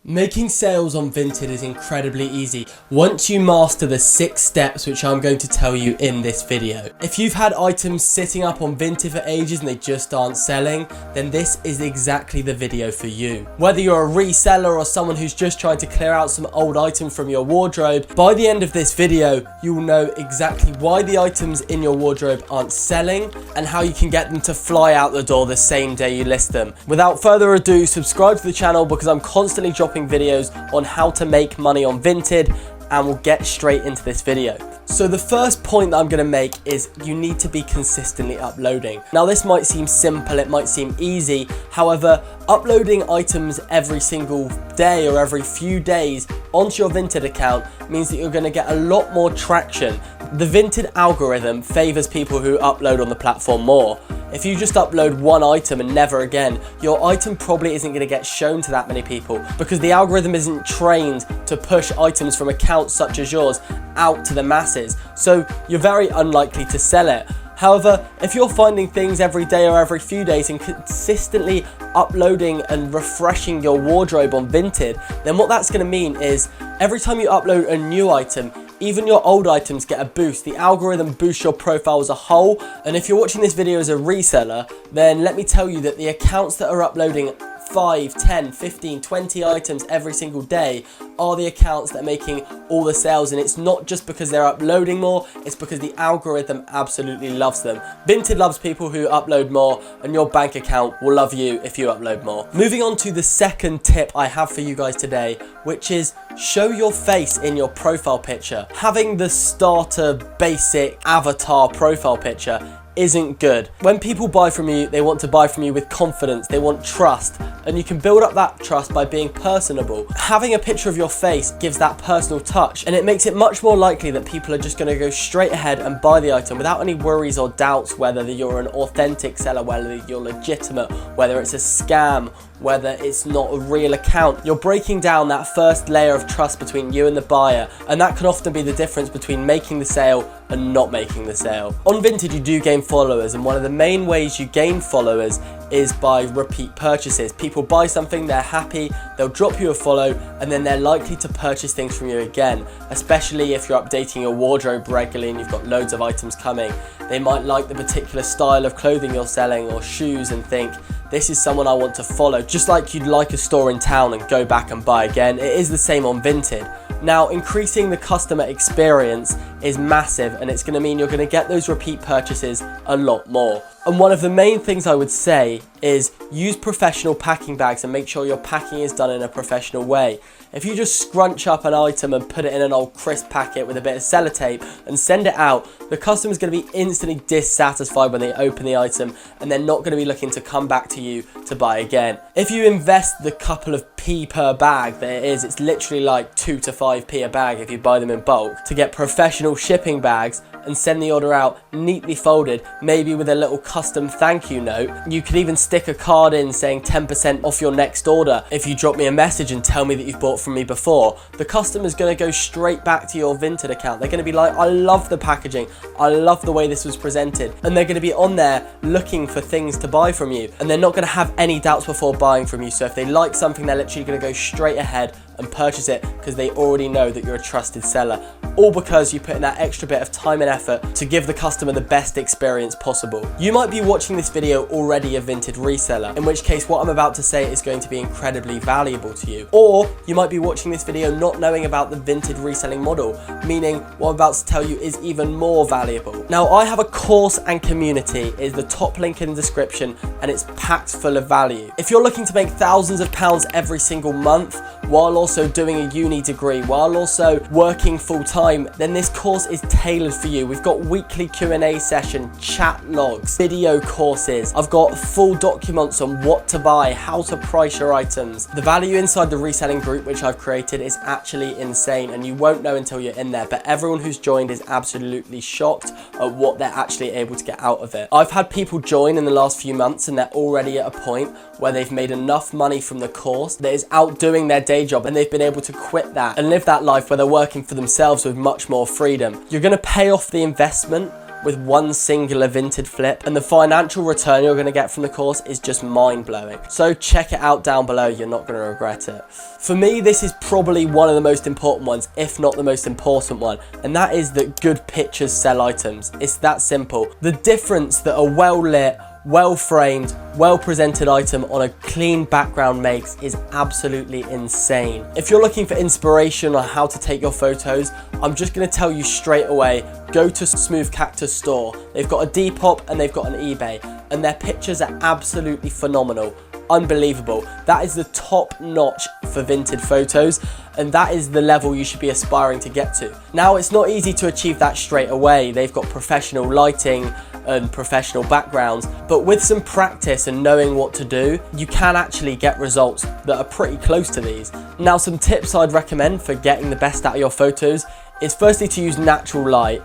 Making sales on Vinted is incredibly easy once you master the 6 steps which I'm going to tell you in this video. If you've had items sitting up on Vinted for ages and they just aren't selling, then this is exactly the video for you. Whether you're a reseller or someone who's just trying to clear out some old items from your wardrobe, by the end of this video, you will know exactly why the items in your wardrobe aren't selling and how you can get them to fly out the door the same day you list them. Without further ado, subscribe to the channel because I'm constantly dropping videos on how to make money on Vinted, and we'll get straight into this video. So the first point that I'm going to make is you need to be consistently uploading. Now this might seem simple, it might seem easy, however uploading items every single day or every few days onto your Vinted account means that you're going to get a lot more traction. The Vinted algorithm favours people who upload on the platform more. If you just upload one item and never again, your item probably isn't going to get shown to that many people because the algorithm isn't trained to push items from accounts such as yours out to the masses, so you're very unlikely to sell it. However, if you're finding things every day or every few days and consistently uploading and refreshing your wardrobe on Vinted, then what that's going to mean is every time you upload a new item, even your old items get a boost. The algorithm boosts your profile as a whole, and if you're watching this video as a reseller, then let me tell you that the accounts that are uploading 5, 10, 15, 20 items every single day are the accounts that are making all the sales, and it's not just because they're uploading more, it's because the algorithm absolutely loves them. Vinted loves people who upload more, and your bank account will love you if you upload more. Moving on to the second tip I have for you guys today, which is show your face in your profile picture. Having the starter basic avatar profile picture isn't good. When people buy from you, they want to buy from you with confidence, they want trust, and you can build up that trust by being personable. Having a picture of your face gives that personal touch, and it makes it much more likely that people are just going to go straight ahead and buy the item without any worries or doubts whether you're an authentic seller, whether you're legitimate, whether it's a scam, whether it's not a real account. You're breaking down that first layer of trust between you and the buyer, and that can often be the difference between making the sale and not making the sale. On Vinted, you do gain followers, and one of the main ways you gain followers is by repeat purchases. People buy something, they're happy, they'll drop you a follow, and then they're likely to purchase things from you again, especially if you're updating your wardrobe regularly and you've got loads of items coming. They might like the particular style of clothing you're selling or shoes and think, this is someone I want to follow, just like you'd like a store in town and go back and buy again. It is the same on Vinted. Now, increasing the customer experience is massive, and it's going to mean you're going to get those repeat purchases a lot more. And one of the main things I would say is use professional packing bags and make sure your packing is done in a professional way. If you just scrunch up an item and put it in an old crisp packet with a bit of sellotape and send it out, the customer's going to be instantly dissatisfied when they open the item, and they're not going to be looking to come back to you to buy again. If you invest the couple of p per bag that it is, it's literally like 2 to 5p a bag if you buy them in bulk, to get professional shipping bags and send the order out neatly folded, maybe with a little custom thank you note. You could even stick a card in saying 10% off your next order if you drop me a message and tell me that you've bought from me before. The customer's going to go straight back to your Vinted account. They're going to be like, I love the packaging, I love the way this was presented, and they're going to be on there looking for things to buy from you, and they're not going to have any doubts before buying from you. So if they like something, they're literally going to go straight ahead and purchase it because they already know that you're a trusted seller, all because you put in that extra bit of time and effort to give the customer the best experience possible. You might be watching this video already a Vinted reseller, in which case what I'm about to say is going to be incredibly valuable to you. Or you might be watching this video not knowing about the Vinted reselling model, meaning what I'm about to tell you is even more valuable. Now, I have a course and community, is the top link in the description, and it's packed full of value. If you're looking to make thousands of pounds every single month while also doing a uni degree, while also working full time, then this course is tailored for you. We've got weekly Q&A session, chat logs, video courses. I've got full documents on what to buy, how to price your items. The value inside the reselling group which I've created is actually insane, and you won't know until you're in there, but everyone who's joined is absolutely shocked at what they're actually able to get out of it. I've had people join in the last few months and they're already at a point where they've made enough money from the course that is outdoing their day job, and they've been able to quit that and live that life where they're working for themselves with much more freedom. You're going to pay off the investment with one singular Vinted flip, and the financial return you're going to get from the course is just mind-blowing. So check it out down below, you're not going to regret it. For me, this is probably one of the most important ones, if not the most important one, and that is that good pictures sell items. It's that simple. The difference that a well-lit, well-framed, well-presented item on a clean background makes is absolutely insane. If you're looking for inspiration on how to take your photos, I'm just going to tell you straight away, go to Smooth Cactus store. They've got a Depop and they've got an eBay, and their pictures are absolutely phenomenal. Unbelievable. That is the top notch for Vinted photos, and that is the level you should be aspiring to get to. Now, it's not easy to achieve that straight away. They've got professional lighting and professional backgrounds, but with some practice and knowing what to do, you can actually get results that are pretty close to these. Now, some tips I'd recommend for getting the best out of your photos is firstly to use natural light.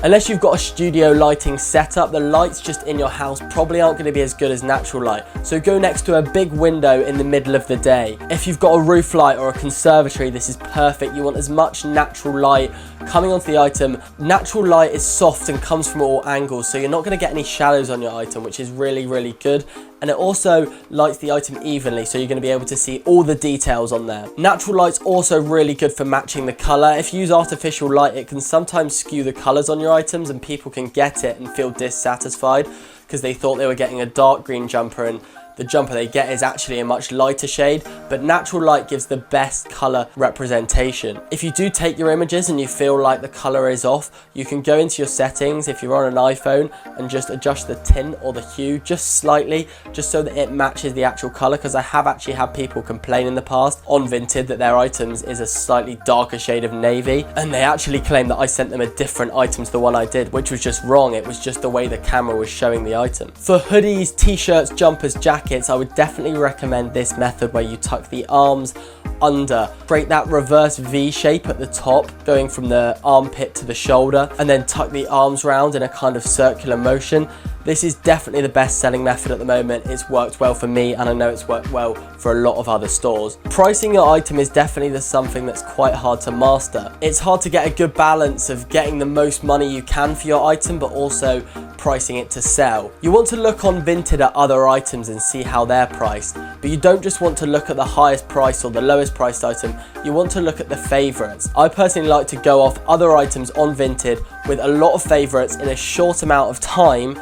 Unless you've got a studio lighting setup, the lights just in your house probably aren't going to be as good as natural light. So go next to a big window in the middle of the day. If you've got a roof light or a conservatory, this is perfect. You want as much natural light coming onto the item. Natural light is soft and comes from all angles, so you're not going to get any shadows on your item, which is really, really good. And it also lights the item evenly, so you're going to be able to see all the details on there. Natural light's also really good for matching the colour. If you use artificial light, it can sometimes skew the colours on your items, and people can get it and feel dissatisfied because they thought they were getting a dark green jumper and the jumper they get is actually a much lighter shade, but natural light gives the best color representation. If you do take your images and you feel like the color is off, you can go into your settings if you're on an iPhone and just adjust the tint or the hue just slightly, just so that it matches the actual color, because I have actually had people complain in the past on Vinted that their items is a slightly darker shade of navy, and they actually claim that I sent them a different item to the one I did, which was just wrong. It was just the way the camera was showing the item. For hoodies, t-shirts, jumpers, jackets, I would definitely recommend this method where you tuck the arms under, create that reverse V shape at the top going from the armpit to the shoulder, and then tuck the arms round in a kind of circular motion. This is definitely the best selling method at the moment. It's worked well for me, and I know it's worked well for a lot of other stores. Pricing your item is definitely something that's quite hard to master. It's hard to get a good balance of getting the most money you can for your item, but also pricing it to sell. You want to look on Vinted at other items and see how they're priced, but you don't just want to look at the highest price or the lowest priced item. You want to look at the favorites. I personally like to go off other items on Vinted with a lot of favorites in a short amount of time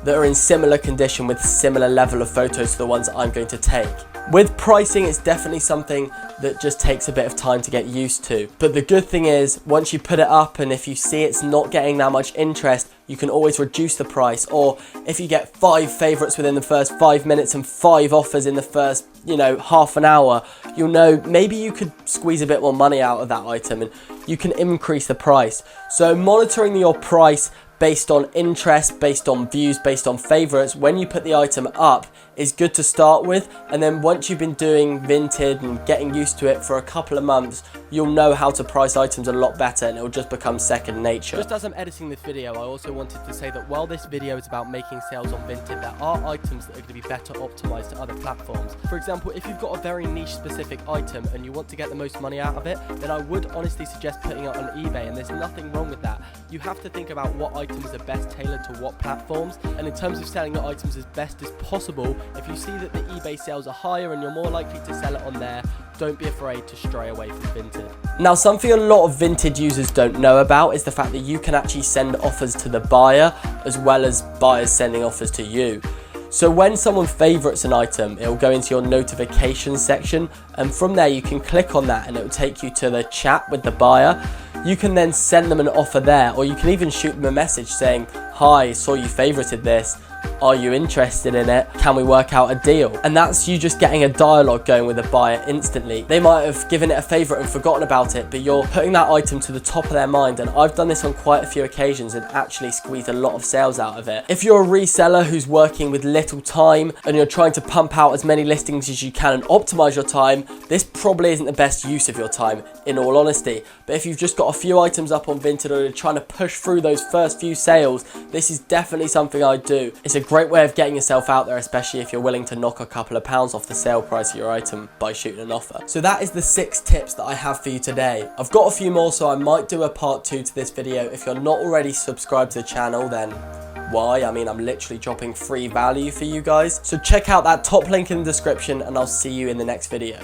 that are in similar condition with similar level of photos to the ones I'm going to take. With pricing, it's definitely something that just takes a bit of time to get used to. But the good thing is, once you put it up and if you see it's not getting that much interest, you can always reduce the price. Or if you get 5 favorites within the first 5 minutes and 5 offers in the first, half an hour, you'll know maybe you could squeeze a bit more money out of that item and you can increase the price. So monitoring your price based on interest, based on views, based on favorites, when you put the item up is good to start with, and then once you've been doing Vinted and getting used to it for a couple of months, you'll know how to price items a lot better and it'll just become second nature. Just as I'm editing this video, I also wanted to say that while this video is about making sales on Vinted, there are items that are going to be better optimized to other platforms. For example, if you've got a very niche specific item and you want to get the most money out of it, then I would honestly suggest putting it on eBay, and there's nothing wrong with that. You have to think about what items are best tailored to what platforms, and in terms of selling your items as best as possible, if you see that the eBay sales are higher and you're more likely to sell it on there, don't be afraid to stray away from Vinted. Now, something a lot of Vinted users don't know about is the fact that you can actually send offers to the buyer as well as buyers sending offers to you. So when someone favorites an item, it will go into your notifications section, and from there you can click on that and it will take you to the chat with the buyer. You can then send them an offer there, or you can even shoot them a message saying, "Hi, saw you favorited this. Are you interested in it? Can we work out a deal?" And that's you just getting a dialogue going with the buyer instantly. They might have given it a favorite and forgotten about it, but you're putting that item to the top of their mind, and I've done this on quite a few occasions and actually squeezed a lot of sales out of it. If you're a reseller who's working with little time and you're trying to pump out as many listings as you can and optimize your time, this probably isn't the best use of your time, in all honesty. But if you've just got a few items up on Vinted or you're trying to push through those first few sales, this is definitely something I do. It's a great way of getting yourself out there, especially if you're willing to knock a couple of pounds off the sale price of your item by shooting an offer. So that is the 6 tips that I have for you today. I've got a few more, so I might do a part 2 to this video. If you're not already subscribed to the channel, then why? I mean, I'm literally dropping free value for you guys. So check out that top link in the description, and I'll see you in the next video.